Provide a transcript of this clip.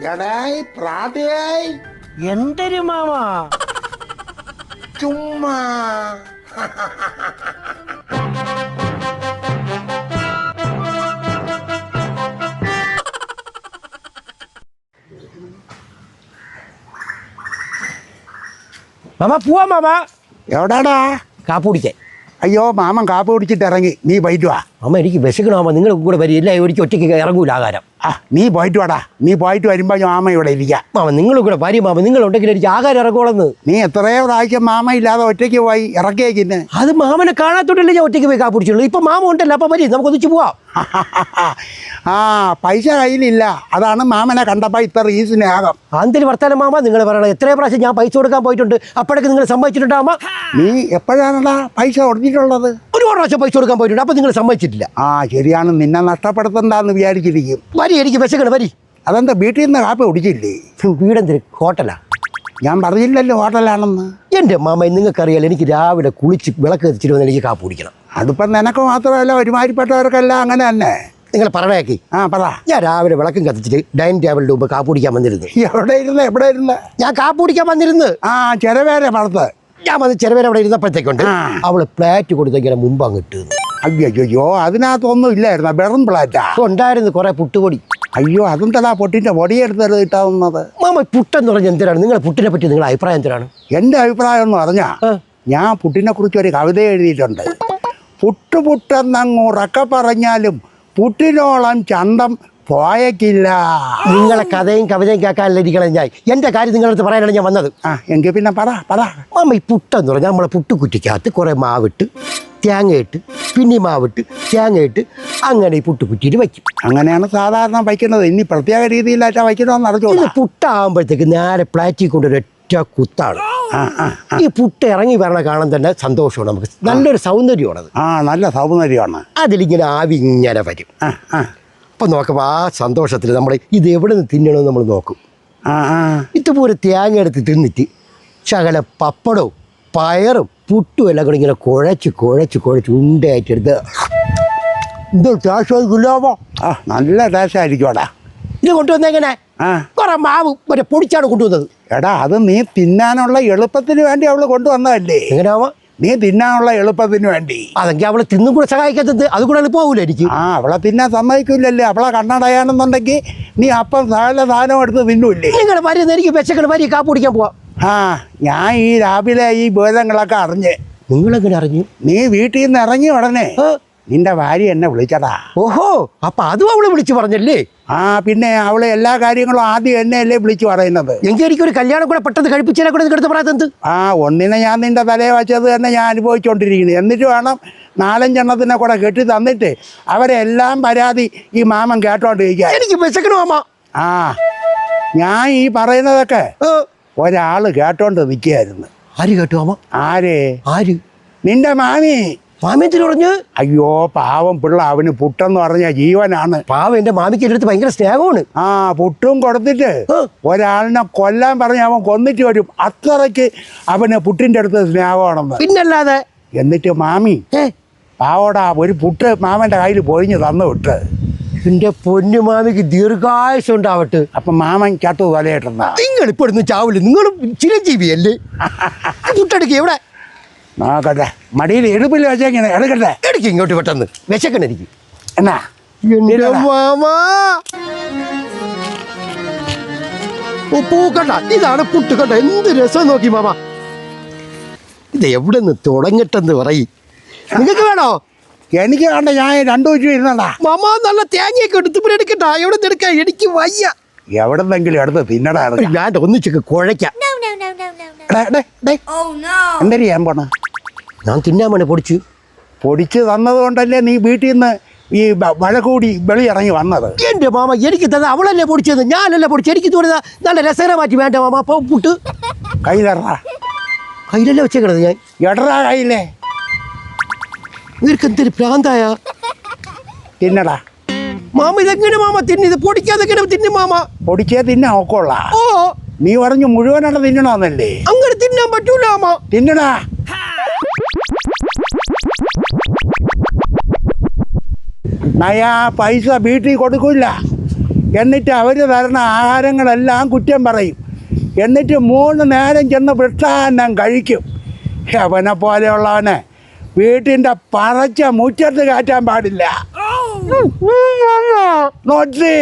എടായി പ്രാതയായി എന്തൊരു മാമ ചുമ്മാ മാമ പോവാ മാമ. എവിടാടാ? കാപ്പ് കുടിക്കാൻ. അയ്യോ മാമൻ കാപ്പി കുടിച്ചിട്ട് ഇറങ്ങി, നീ പോയിട്ട് വാ. അമ്മ എനിക്ക് വിശക്കണോ അമ്മ, നിങ്ങൾ കൂടെ വരും. ഇല്ല ഒരിക്കൽ ഒറ്റയ്ക്ക് ഇറങ്ങൂല ആഹാരം. നീ പോയിട്ട് വാടാ. നീ പോയിട്ട് വരുമ്പോൾ മാമ ഇവിടെ ഇരിക്കാം. മാമ നിങ്ങൾ കൂടെ വരും മാമ, നിങ്ങൾ ഉണ്ടെങ്കിൽ എനിക്ക് ആഹാരം ഇറങ്ങോളന്ന്. നീ എത്രയോ പ്രാവശ്യം മാമ ഇല്ലാതെ ഒറ്റയ്ക്ക് പോയി ഇറക്കിയേക്കിന്നെ. അത് മാമനെ കാണാത്തോണ്ടല്ലേ ഞാൻ ഒറ്റയ്ക്ക് പോയി കാപ്പ് കുടിച്ചുള്ളൂ. ഇപ്പൊ മാമ ഉണ്ടല്ലോ, അപ്പൊ വരും, നമുക്ക് ഒന്നിച്ച് പോവാം. പൈസ കയ്യിലില്ല, അതാണ് മാമനെ കണ്ടപ്പോ ഇത്ര ഈ സ്നേഹം. ആന്തരി വർത്താനം മാമ നിങ്ങൾ പറയണം. എത്രയോ പ്രാവശ്യം ഞാൻ പൈസ കൊടുക്കാൻ പോയിട്ടുണ്ട്, അപ്പോഴൊക്കെ നിങ്ങൾ സമ്മതിച്ചിട്ടുണ്ടോ അമ്മ? നീ എപ്പോഴാണടാ പൈസ കൊടുത്തിട്ടുള്ളത്? ഒരുപാട് പ്രാവശ്യം പൈസ കൊടുക്കാൻ പോയിട്ടുണ്ട്, അപ്പൊ നിങ്ങൾ സമ്മതിച്ചിട്ടില്ല. ശരിയാണ്, നിന്നെ നഷ്ടപ്പെടുത്തണ്ടെന്ന് വിചാരിച്ചിരിക്കും. വരി, എനിക്ക് വിശക്കണം, വരി. അതെന്താ വീട്ടിൽ നിന്ന് കാപ്പി കുടിച്ചില്ലേ? വീടെന്തിന് ഹോട്ടലാ? ഞാൻ പറഞ്ഞില്ലല്ലോ ഹോട്ടലാണെന്ന്. എൻ്റെ മാമ നിങ്ങൾക്കറിയാലോ, എനിക്ക് രാവിലെ കുളിച്ച് വിളക്ക് കത്തിച്ചിട്ട് വന്ന് എനിക്ക് കാപ്പ് കുടിക്കണം. അതിപ്പം നിനക്ക് മാത്രമല്ല, ഒരുമാതിരിപ്പെട്ടവർക്കെല്ലാം അങ്ങനെ തന്നെ. നിങ്ങൾ പറഞ്ഞേക്കി. പറ. ഞാൻ രാവിലെ വിളക്കും കത്തിച്ചിട്ട് ഡൈനിങ് ടേബിളിൻ്റെ മുമ്പ് കാപ്പ് കുടിക്കാൻ വന്നിരുന്നു. എവിടെ ഇരുന്ന്? ഞാൻ കാപ്പ് കുടിക്കാൻ വന്നിരുന്ന്. ചെലവേരെ വളർത്ത്. ഞാൻ വന്ന് ചെറുപേരെ അവിടെ ഇരുന്നപ്പോഴത്തേക്കുണ്ട് അവള് പ്ലേറ്റ് കൊടുത്തേക്കാണ് മുമ്പ് അങ്ങ് ഇട്ടു. അയ്യോ, അതിനകത്തൊന്നും ഇല്ലായിരുന്നു, വെറും പ്ലേറ്റാ ഉണ്ടായിരുന്നു കുറെ പുട്ടുപൊടി. അയ്യോ, അതെന്താ പൊട്ടിന്റെ പൊടിയെടുത്ത് ഇട്ടാവുന്നത്? മാമ പുട്ടെന്ന് പറഞ്ഞാൽ എന്തിനാണ്? നിങ്ങളെ പുട്ടിനെ പറ്റി നിങ്ങളുടെ അഭിപ്രായം എന്തിനാണ്? എൻ്റെ അഭിപ്രായം എന്ന് പറഞ്ഞാ, ഞാൻ പുട്ടിനെ കുറിച്ച് ഒരു കവിത എഴുതിയിട്ടുണ്ട്. പുട്ടെന്നങ്ങുറക്കെ പറഞ്ഞാലും പുട്ടിനോളം ചന്തം പോയക്കില്ല. നിങ്ങളെ കഥയും കവിതയും കേൾക്കാനല്ല ഇരിക്കണം ഞാൻ. എൻ്റെ കാര്യം നിങ്ങളുടെ അടുത്ത് പറയാനാണ് ഞാൻ വന്നത്. എങ്കിൽ പിന്നെ പറ. മാമ ഈ പുട്ടെന്ന് പറഞ്ഞാൽ നമ്മളെ പുട്ടുകുറ്റിക്കകത്ത് കുറേ മാവിട്ട് തേങ്ങയിട്ട് പിന്നെ മാവിട്ട് തേങ്ങയിട്ട് അങ്ങനെ ഈ പുട്ടുകുറ്റിയിട്ട് വയ്ക്കും. അങ്ങനെയാണ് സാധാരണ വയ്ക്കുന്നത്. ഇനി പ്രത്യേക രീതിയിലായിട്ടാ വയ്ക്കണമെന്ന് അറിഞ്ഞു. ഇത് പുട്ടാകുമ്പോഴത്തേക്ക് നേരെ പ്ലാറ്റിൽ കൊണ്ടൊരൊറ്റ കുത്താണ്. ഈ പുട്ട് ഇറങ്ങി വരണ കാണാൻ തന്നെ സന്തോഷമാണ് നമുക്ക്. നല്ലൊരു സൗന്ദര്യമാണത്. നല്ല സൗന്ദര്യമാണ്. അതിലിങ്ങനെ ആവി ഇങ്ങനെ വരും. അപ്പം നോക്കുമ്പോൾ ആ സന്തോഷത്തിൽ നമ്മൾ ഇത് എവിടെ നിന്ന് തിന്നണമെന്ന് നമ്മൾ നോക്കും. ഇതുപോലെ തേങ്ങ എടുത്ത് തിന്നിട്ട് ശകല പപ്പടവും പയറും പുട്ടും എല്ലാം കൂടെ ഇങ്ങനെ കുഴച്ച് ഉണ്ടയായിട്ടെടുത്ത് എന്തോ ടേസ്റ്റായിരിക്കുമല്ലോ. നല്ല ടേസ്റ്റായിരിക്കുമോടാ. ഇത് കൊണ്ടുവന്നെങ്ങനെ? കുറെ മാവ് മറ്റേ പൊടിച്ചാണ് കൊണ്ടുവന്നത്. എടാ, അത് നീ തിന്നാനുള്ള എളുപ്പത്തിന് വേണ്ടി അവള് കൊണ്ടുവന്നതല്ലേ? എങ്ങനെയാവാ? നീ തിന്നാനുള്ള എളുപ്പത്തിന് വേണ്ടി. അതെങ്കിൽ അവളെ തിന്നും കൂടെ സഹായിക്കാത്തത് അത് കൂടെ എളുപ്പമാവൂല എനിക്ക്. അവളെ തിന്നാൻ സമ്മതിക്കില്ലല്ലേ? അവളെ കണ്ണടയാണെന്നുണ്ടെങ്കിൽ നീ അപ്പം സാധനം എടുത്ത് തിന്നൂല്ലേ? നിങ്ങൾ വരുന്ന എനിക്ക് വിശക്കണം, വരി കാപ്പ് കുടിക്കാൻ പോവാം. ഞാൻ ഈ രാവിലെ ഈ ബോധങ്ങളൊക്കെ അറിഞ്ഞ്. നിങ്ങളെങ്ങനെ അറിഞ്ഞു? നീ വീട്ടിൽ നിന്ന് ഇറങ്ങി ഉടനെ നിന്റെ ഭാര്യ എന്നെ വിളിച്ചടാ. ഓഹോ, അപ്പൊ അതും അവള് വിളിച്ചു പറഞ്ഞല്ലേ? പിന്നെ അവള് എല്ലാ കാര്യങ്ങളും ആദ്യം എന്നെയല്ലേ വിളിച്ചു പറയുന്നത്. എങ്കിൽ എനിക്കൊരു കല്യാണം കൂടെ പെട്ടെന്ന് കഴിപ്പിച്ചതിനെ കൂടെ നിങ്ങളുടെ പറയാത്തത്? ഒന്നിനെ ഞാൻ നിന്റെ തലയെ വെച്ചത് തന്നെ ഞാൻ അനുഭവിച്ചുകൊണ്ടിരിക്കുന്നത്. എന്നിട്ട് വേണം 4-5 കൂടെ കെട്ടി തന്നിട്ട് അവരെല്ലാം പരാതി ഈ മാമൻ കേട്ടോണ്ടിരിക്കുക. എനിക്ക് വിശക്കണോ അമ്മ? ഞാൻ ഈ പറയുന്നതൊക്കെ ഒരാള് കേട്ടോണ്ട് നിൽക്കുകയായിരുന്നു. ആര് കേട്ടു അമ്മ? ആര്? നിന്റെ മാമി. മാമിയത്തിന് പറഞ്ഞു? അയ്യോ പാവം പിള്ള, അവന് പുട്ടെന്ന് പറഞ്ഞ ജീവനാണ്. പാവം എൻ്റെ മാമിക്ക് എൻ്റെ അടുത്ത് ഭയങ്കര സ്നേഹമാണ്. പുട്ടും കൊടുത്തിട്ട് ഒരാളിനെ കൊല്ലാൻ പറഞ്ഞ് അവൻ കൊന്നിട്ട് വരും. അത്രയ്ക്ക് അവന് പുട്ടിൻ്റെ അടുത്ത് സ്നേഹമാണെന്ന്. പിന്നല്ലാതെ. എന്നിട്ട് മാമി പാവോടാ ഒരു പുട്ട് മാമൻ്റെ കയ്യിൽ പൊഴിഞ്ഞ് തന്നു വിട്ട്. എൻ്റെ പൊന്നു മാമിക്ക് ദീർഘായുസ് ഉണ്ടാവട്ടെ. അപ്പം മാമൻ ചത്തു തലയിട്ടെന്ന. നിങ്ങൾ ഇപ്പോൾ ഇടുന്ന് ചാവില്ല, നിങ്ങൾ ചിരഞ്ജീവിയല്ലേ? പുട്ടെടുക്കുക എവിടെ നോക്കട്ടെ, മടിയിൽ എടുപ്പിൽ വെച്ചേക്കണേ. എടുക്കട്ടെ, എടുക്കുക ഇങ്ങോട്ട് പെട്ടെന്ന്. വിശക്കണ എനിക്ക്. എന്നാ മാമാ പൂക്കണ്ട, ഇതാണ് പുട്ട് കണ്ട. എന്ത് രസം നോക്കി മാമ. ഇത് എവിടെ നിന്ന് തുടങ്ങട്ടെന്ന് പറയും. നിങ്ങൾക്ക് വേണോ? എനിക്ക് വേണ്ട, ഞാൻ 2 ഉച്ച ഇരുന്നടാ. മാമ നല്ല തേങ്ങയൊക്കെ എടുത്ത് പിന്നെ എടുക്കട്ട. എവിടെ നിന്ന് എടുക്കാം? എനിക്ക് വയ്യ. എവിടെന്നെങ്കിലും എടുത്ത് തിന്നടാ. വേണ്ട, ഒന്നിച്ചൊക്കെ കുഴയ്ക്കാം. എന്താ ചെയ്യാൻ പോണ? ഞാൻ തിന്നാൻ വേണേ പൊടിച്ച് തന്നത് കൊണ്ടല്ലേ നീ വീട്ടിൽ നിന്ന് ഈ വഴക്കൂടി വെളി ഇറങ്ങി വന്നത്. എൻ്റെ മാമ എനിക്ക് തന്നെ അവളല്ലേ പൊടിച്ചത്, ഞാനല്ലേ പൊടിച്ചത്. എനിക്ക് തോന്നുന്നത് നല്ല രസകരമാറ്റി. വേണ്ട മാമ, അപ്പം പുട്ട് കയ്യിലല്ലേ വെച്ചേക്കണത് ഞാൻ. എടറാ കയ്യിലേ. നിനക്ക് എന്തൊരു പ്രാന്തായ? തിന്നടാ മാമ. ഇതെങ്ങനെ മാമ തിന്നത്? പൊടിക്കാതെ തിന്നു മാമ. പൊടിച്ചേ തിന്നാ ഒക്കൊള്ള. നീ പറഞ്ഞു മുഴുവനാണ് തിന്നണമെന്നല്ലേ? അങ്ങനെ തിന്നാൻ പറ്റൂല മാമ. തിന്നടാ. നയാ പൈസ വീട്ടിൽ കൊടുക്കില്ല. എന്നിട്ട് അവർ തരുന്ന ആഹാരങ്ങളെല്ലാം കുറ്റം പറയും. എന്നിട്ട് 3 നേരം ചെന്ന് വൃക്ഷാന്നം കഴിക്കും. അവനെ പോലെയുള്ളവനെ വീട്ടിൻ്റെ പറച്ച മുറ്റത്ത് കയറ്റാൻ പാടില്ല. നോട്ടേ